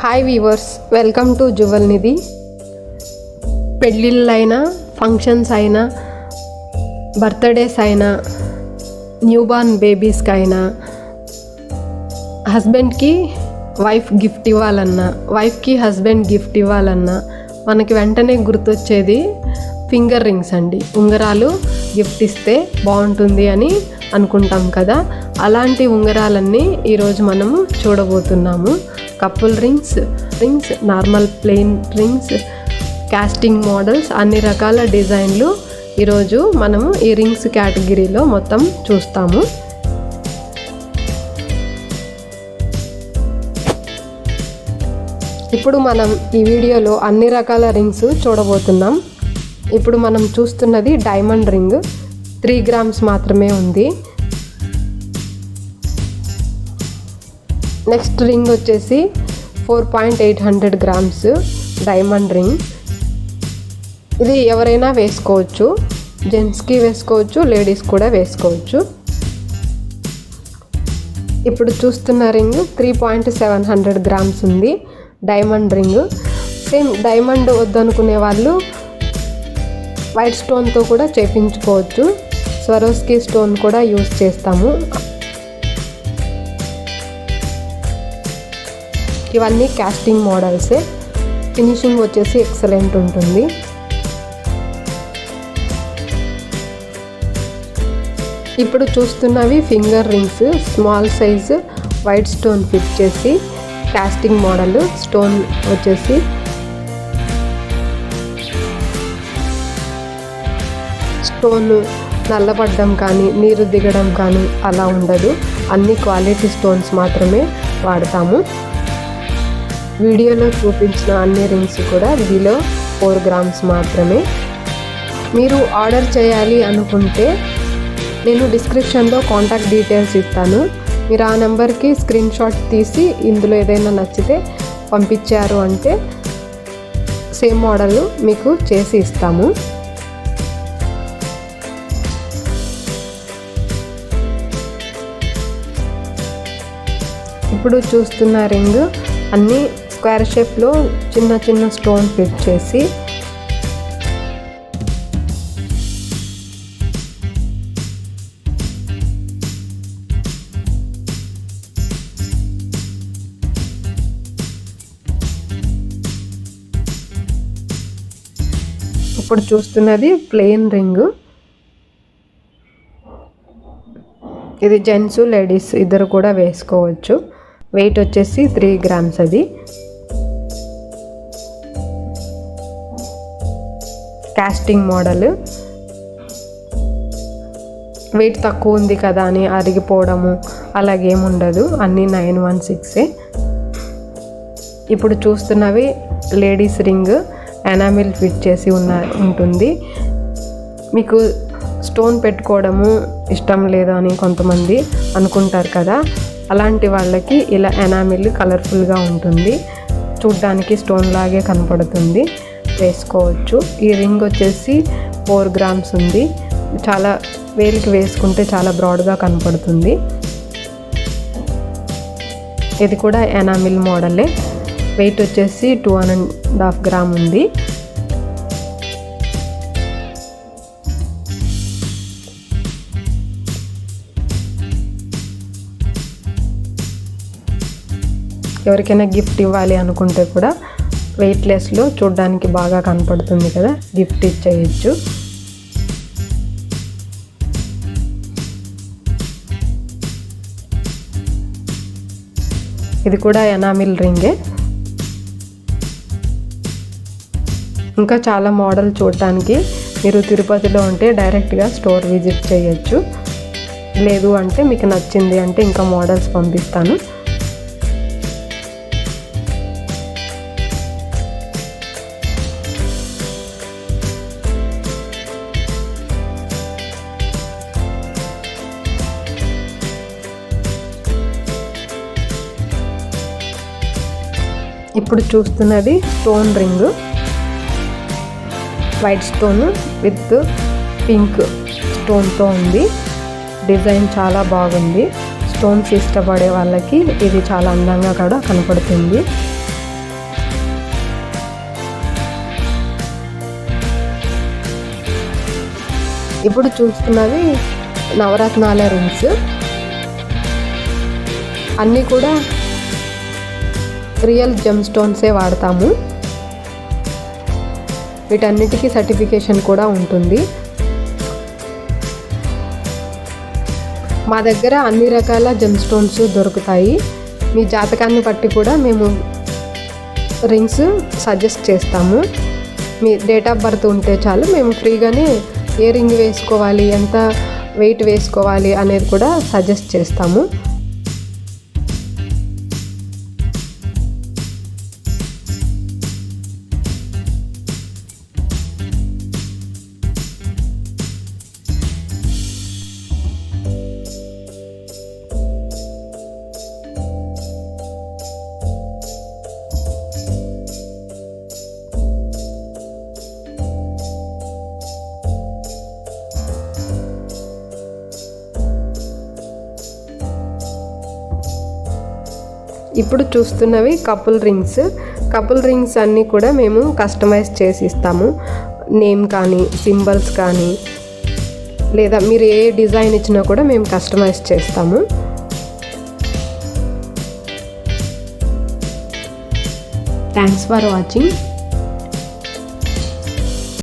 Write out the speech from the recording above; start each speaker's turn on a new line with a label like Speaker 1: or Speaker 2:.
Speaker 1: Hi viewers, welcome to Jewel Nidhi. పెళ్ళిళ్ళైనా, functions అయినా, birthdays అయినా, న్యూబార్న్ బేబీస్కి అయినా, హస్బెండ్కి వైఫ్ గిఫ్ట్ ఇవ్వాలన్నా, వైఫ్కి హస్బెండ్ గిఫ్ట్ ఇవ్వాలన్నా మనకి వెంటనే గుర్తొచ్చేది ఫింగర్ రింగ్స్ అండి. ఉంగరాలు గిఫ్ట్ ఇస్తే బాగుంటుంది అని అనుకుంటాం కదా. అలాంటి ఉంగరాలన్నీ ఈరోజు మనము చూడబోతున్నాము. Couple rings, normal plain rings, casting models, అన్ని రకాల డిజైన్లు ఈరోజు మనము ఈ రింగ్స్ కేటగిరీలో మొత్తం చూస్తాము. ఇప్పుడు మనం ఈ వీడియోలో అన్ని రకాల రింగ్స్ చూడబోతున్నాం. ఇప్పుడు మనం చూస్తున్నది డైమండ్ రింగ్, 3 grams మాత్రమే ఉంది. నెక్స్ట్ రింగ్ వచ్చేసి 4.800 grams డైమండ్ రింగ్. ఇది ఎవరైనా వేసుకోవచ్చు, జెంట్స్కి వేసుకోవచ్చు, లేడీస్ కూడా వేసుకోవచ్చు. ఇప్పుడు చూస్తున్న రింగ్ 3.700 grams ఉంది, డైమండ్ రింగ్. సేమ్ డైమండ్ వద్దనుకునే వాళ్ళు వైట్ స్టోన్తో కూడా చేయించుకోవచ్చు. స్వరోస్కి స్టోన్ కూడా యూస్ చేస్తాము. ఇవన్నీ కాస్టింగ్ మోడల్సే. ఫినిషింగ్ వచ్చేసి ఎక్సలెంట్ ఉంటుంది. ఇప్పుడు చూస్తున్నవి finger rings, small size, white stone fit చేసి కాస్టింగ్ మోడల్. స్టోన్ వచ్చేసి స్టోన్ నల్లబడ్డం కానీ, నీరు దిగడం కానీ అలా ఉండదు. అన్ని క్వాలిటీ స్టోన్స్ మాత్రమే వాడతాము. వీడియోలో చూపించిన అన్ని రింగ్స్ కూడా బిలో 4 grams మాత్రమే. మీరు ఆర్డర్ చేయాలి అనుకుంటే నేను డిస్క్రిప్షన్లో కాంటాక్ట్ డీటెయిల్స్ ఇస్తాను. మీరు ఆ నెంబర్కి స్క్రీన్ షాట్ తీసి ఇందులో ఏదైనా నచ్చితే పంపించారు అంటే సేమ్ మోడల్ మీకు చేసి ఇస్తాము. ఇప్పుడు చూస్తున్న రింగ్ అన్నీ స్క్వేర్ షేప్లో చిన్న చిన్న స్టోన్ ఫిట్ చేసి ఇప్పుడు చూస్తున్నది ప్లెయిన్ రింగ్. ఇది జెంట్స్, లేడీస్ ఇద్దరు కూడా వేసుకోవచ్చు. వెయిట్ వచ్చేసి 3 grams. అది కాస్టింగ్ మోడల్. వెయిట్ తక్కువ ఉంది కదా అని అరిగిపోవడము అలాగేముండదు, అన్నీ 916. ఇప్పుడు చూస్తున్నవి లేడీస్ రింగ్, ఎనామిల్ ఫిట్ చేసి ఉంటుంది. మీకు స్టోన్ పెట్టుకోవడము ఇష్టం లేదు అని కొంతమంది అనుకుంటారు కదా, అలాంటి వాళ్ళకి ఇలా ఎనామిల్ కలర్ఫుల్గా ఉంటుంది, చూడ్డానికి స్టోన్ లాగే కనపడుతుంది, వేసుకోవచ్చు. ఈ రింగ్ వచ్చేసి 4 grams ఉంది. చాలా వేలికి వేసుకుంటే చాలా బ్రాడ్గా కనపడుతుంది. ఇది కూడా ఎనామిల్ మోడలే. వెయిట్ వచ్చేసి 2.5 grams ఉంది. ఎవరికైనా గిఫ్ట్ ఇవ్వాలి అనుకుంటే కూడా వెయిట్లెస్లో చూడడానికి బాగా కనపడుతుంది కదా, గిఫ్ట్ ఇచ్చేయచ్చు. ఇది కూడా ఎనామిల్ రింగే. ఇంకా చాలా మోడల్ చూడటానికి మీరు తిరుపతిలో ఉంటే డైరెక్ట్గా స్టోర్ విజిట్ చేయొచ్చు. లేదు అంటే మీకు నచ్చింది అంటే ఇంకా మోడల్స్ పంపిస్తాను. ఇప్పుడు చూస్తున్నది stone ring, white stone with pink స్టోన్తో ఉంది. డిజైన్ చాలా బాగుంది. స్టోన్స్ ఇష్టపడే వాళ్ళకి ఇది చాలా అందంగా కూడా కనపడుతుంది. ఇప్పుడు చూస్తున్నవి నవరత్నాల రింగ్స్. అన్నీ కూడా రియల్ జెమ్ స్టోన్సే వాడతాము. వీటన్నిటికీ సర్టిఫికేషన్ కూడా ఉంటుంది. మా దగ్గర అన్ని రకాల జెమ్ స్టోన్స్ దొరుకుతాయి. మీ జాతకాన్ని బట్టి కూడా మేము రింగ్స్ సజెస్ట్ చేస్తాము. మీ డేట్ ఆఫ్ బర్త్ ఉంటే చాలు, మేము ఫ్రీగానే ఏ రింగ్ వేసుకోవాలి, ఎంత వెయిట్ వేసుకోవాలి అనేది కూడా సజెస్ట్ చేస్తాము. ఇప్పుడు చూస్తున్నవి కపుల్ రింగ్స్. కపుల్ రింగ్స్ అన్నీ కూడా మేము కస్టమైజ్ చేసి ఇస్తాము. నేమ్ కానీ, సింబల్స్ కానీ, లేదా మీరు ఏ డిజైన్ ఇచ్చినా కూడా మేము కస్టమైజ్ చేస్తాము. Thanks for watching.